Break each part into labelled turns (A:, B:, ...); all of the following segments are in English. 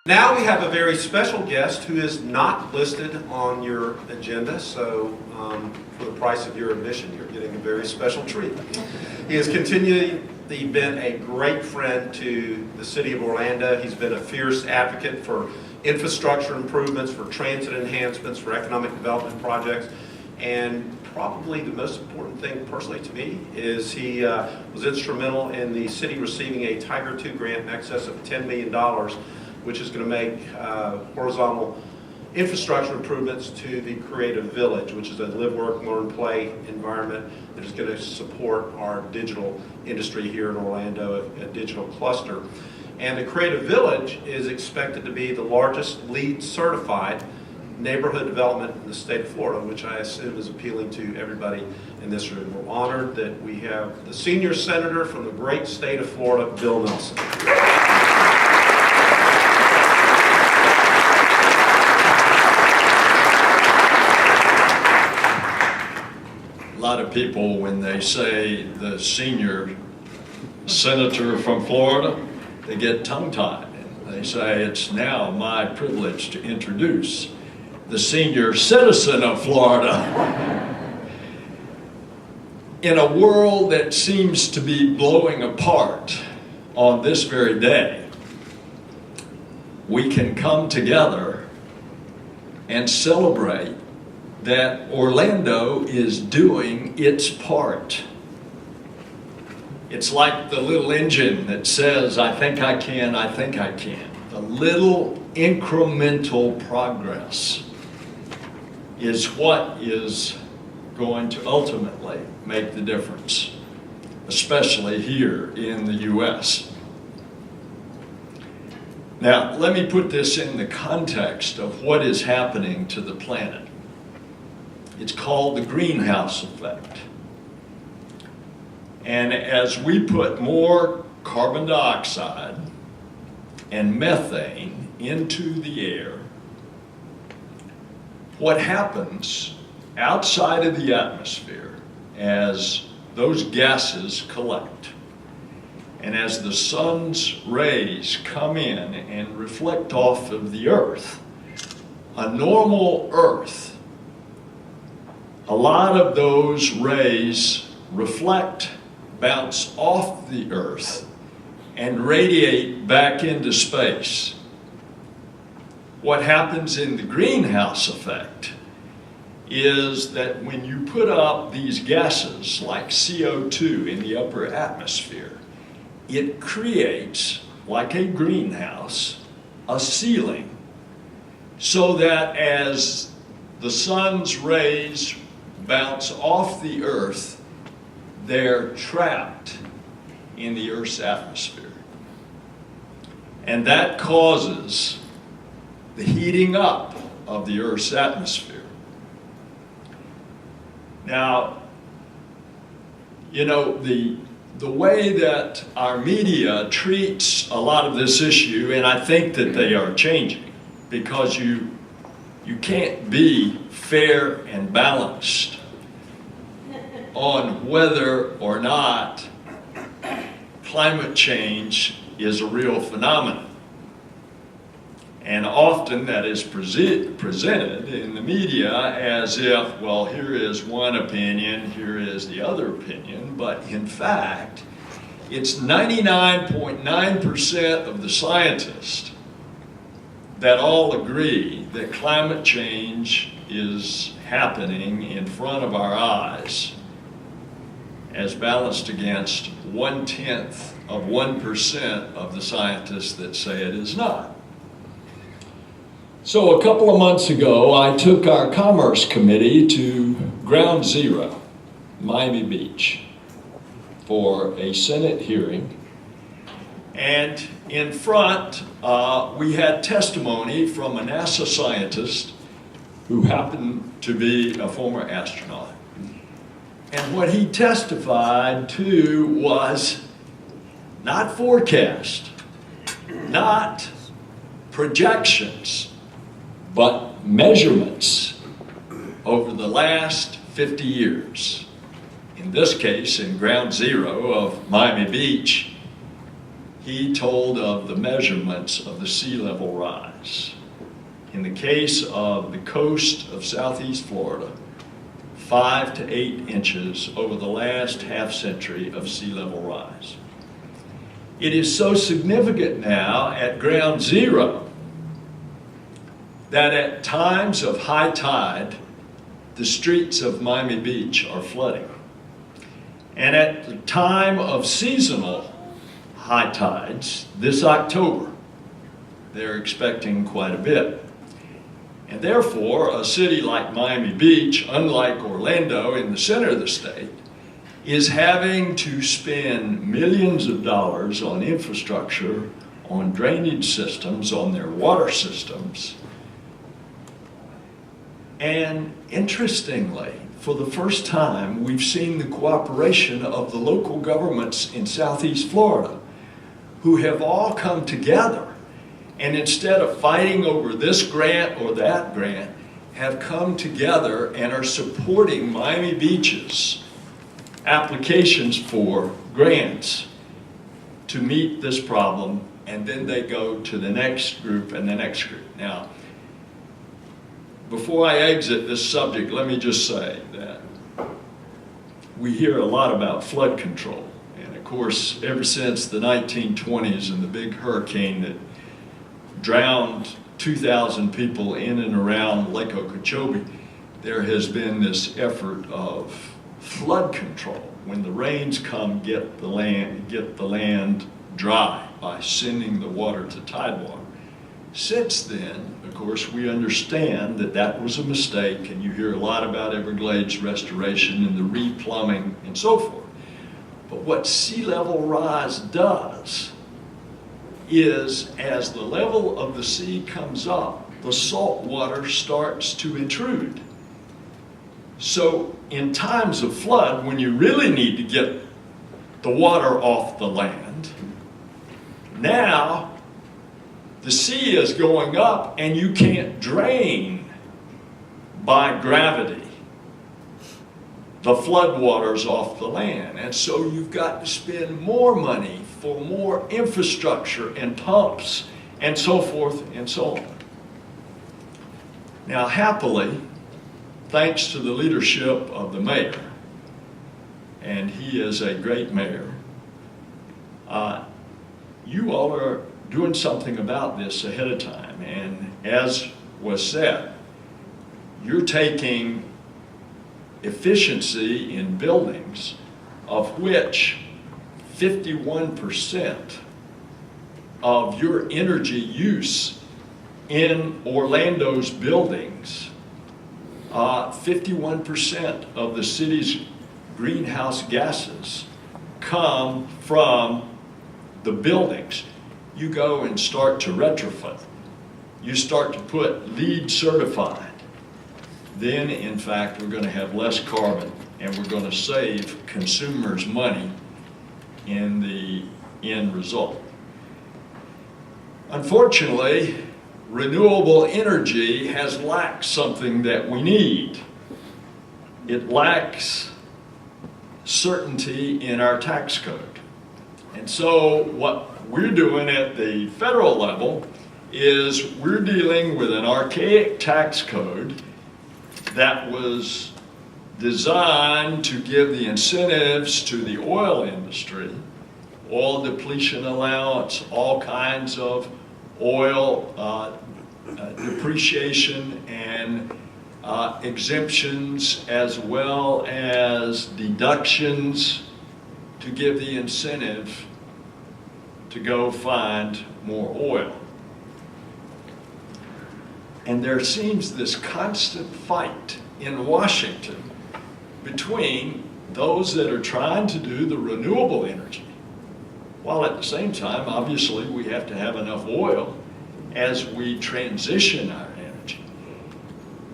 A: Now we have a very special guest who is not listed on your agenda, so for the price of your admission, you're getting a very special treat. He has continually been a great friend to the city of Orlando. He's been a fierce advocate for infrastructure improvements, for transit enhancements, for economic development projects, and probably the most important thing personally to me is he was instrumental in the city receiving a Tiger II grant in excess of $10 million, which is going to make horizontal infrastructure improvements to the Creative Village, which is a live, work, learn, play environment that is going to support our digital industry here in Orlando, a digital cluster. And the Creative Village is expected to be the largest LEED certified neighborhood development in the state of Florida, which I assume is appealing to everybody in this room. We're honored that we have the senior senator from the great state of Florida, Bill Nelson.
B: A lot of people, when they say the senior senator from Florida, they get tongue-tied. They say, it's now my privilege to introduce the senior citizen of Florida. In a world that seems to be blowing apart on this very day, we can come together and celebrate that Orlando is doing its part. It's like the little engine that says, I think I can, I think I can. The little incremental progress is what is going to ultimately make the difference, especially here in the U.S. Now, let me put this in the context of what is happening to the planet. It's called the greenhouse effect. And as we put more carbon dioxide and methane into the air, what happens outside of the atmosphere as those gases collect and as the sun's rays come in and reflect off of the earth, a normal earth, a lot of those rays reflect, bounce off the earth, and radiate back into space. What happens in the greenhouse effect is that when you put up these gases like CO2 in the upper atmosphere, it creates, like a greenhouse, a ceiling, so that as the sun's rays bounce off the earth, they're trapped in the Earth's atmosphere. And that causes the heating up of the Earth's atmosphere. Now, you know, the way that our media treats a lot of this issue, and I think that they are changing, because you can't be fair and balanced on whether or not climate change is a real phenomenon. And often that is presented in the media as if, well, here is one opinion, here is the other opinion, but in fact, it's 99.9% of the scientists that all agree that climate change is happening in front of our eyes, as balanced against 0.1% of the scientists that say it is not. So a couple of months ago, I took our Commerce Committee to Ground Zero, Miami Beach, for a Senate hearing. And in front, we had testimony from a NASA scientist who happened to be a former astronaut. And what he testified to was not forecast, not projections, but measurements over the last 50 years. In this case, in Ground Zero of Miami Beach, he told of the measurements of the sea level rise. In the case of the coast of southeast Florida, 5 to 8 inches over the last half century of sea level rise. It is so significant now at ground zero that at times of high tide, the streets of Miami Beach are flooding. And at the time of seasonal high tides, this October, they're expecting quite a bit. And therefore, a city like Miami Beach, unlike Orlando in the center of the state, is having to spend millions of dollars on infrastructure, on drainage systems, on their water systems. And interestingly, for the first time, we've seen the cooperation of the local governments in Southeast Florida, who have all come together, and instead of fighting over this grant or that grant, have come together and are supporting Miami Beach's applications for grants to meet this problem, and then they go to the next group and the next group. Now, before I exit this subject, let me just say that we hear a lot about flood control. And of course, ever since the 1920s and the big hurricane that drowned 2,000 people in and around Lake Okeechobee, there has been this effort of flood control. When the rains come, get the land dry by sending the water to tidewater. Since then, of course, we understand that that was a mistake, and you hear a lot about Everglades restoration and the replumbing and so forth. But what sea level rise does is, as the level of the sea comes up, the salt water starts to intrude. So in times of flood, when you really need to get the water off the land, now the sea is going up and you can't drain by gravity the floodwaters off the land. And so you've got to spend more money for more infrastructure and pumps and so forth and so on. Now, happily, thanks to the leadership of the mayor, and he is a great mayor, you all are doing something about this ahead of time. And as was said, you're taking efficiency in buildings, of which 51% of your energy use in Orlando's buildings, 51% of the city's greenhouse gases come from the buildings. You go and start to retrofit. You start to put LEED certified. Then, in fact, we're going to have less carbon, and we're going to save consumers money in the end result. Unfortunately, renewable energy has lacked something that we need. It lacks certainty in our tax code. And so what we're doing at the federal level is we're dealing with an archaic tax code that was designed to give the incentives to the oil industry, oil depletion allowance, all kinds of oil depreciation and exemptions, as well as deductions, to give the incentive to go find more oil. And there seems this constant fight in Washington between those that are trying to do the renewable energy, while at the same time, obviously, we have to have enough oil as we transition our energy.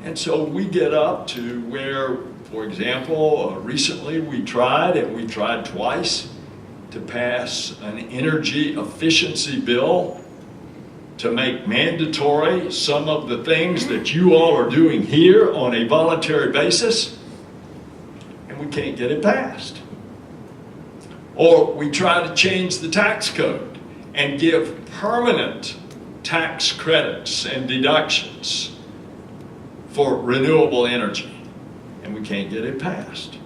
B: And so we get up to where, for example, recently we tried twice to pass an energy efficiency bill to make mandatory some of the things that you all are doing here on a voluntary basis, and we can't get it passed. Or we try to change the tax code, and give permanent tax credits and deductions for renewable energy, and we can't get it passed.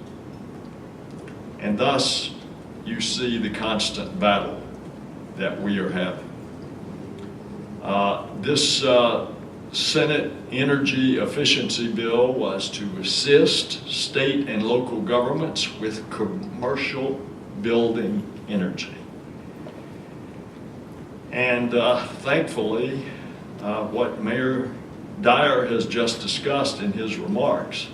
B: And thus, you see the constant battle that we are having. This Senate Energy Efficiency Bill was to assist state and local governments with commercial building energy. And thankfully, what Mayor Dyer has just discussed in his remarks,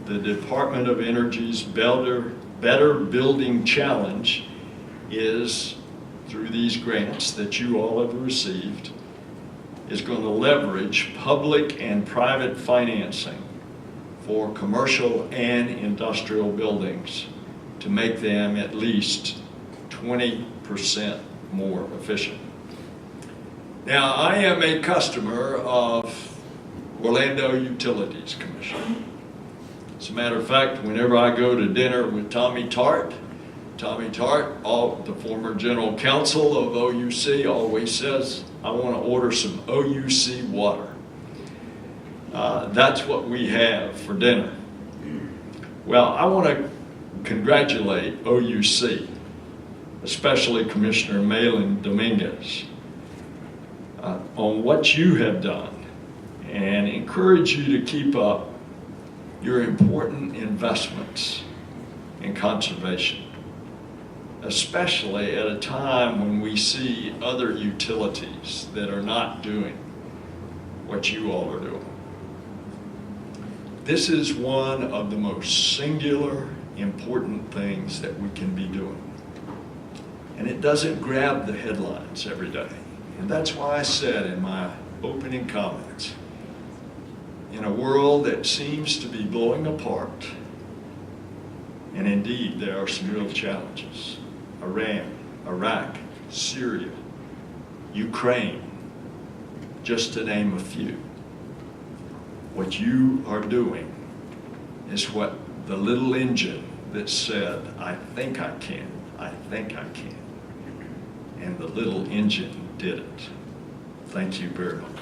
B: the Department of Energy's Better Building Challenge is, through these grants that you all have received, is going to leverage public and private financing for commercial and industrial buildings to make them at least 20% more efficient. Now, I am a customer of Orlando Utilities Commission. As a matter of fact, whenever I go to dinner with Tommy Tart, the former general counsel of OUC, always says, I want to order some OUC water. That's what we have for dinner. Well, I want to congratulate OUC, especially Commissioner Malin Dominguez, on what you have done, and encourage you to keep up your important investments in conservation, especially at a time when we see other utilities that are not doing what you all are doing. This is one of the most singular, important things that we can be doing. And it doesn't grab the headlines every day. And that's why I said in my opening comments, in a world that seems to be blowing apart, and indeed there are some real challenges, Iran, Iraq, Syria, Ukraine, just to name a few. What you are doing is what the little engine that said, I think I can, I think I can. And the little engine did it. Thank you very much.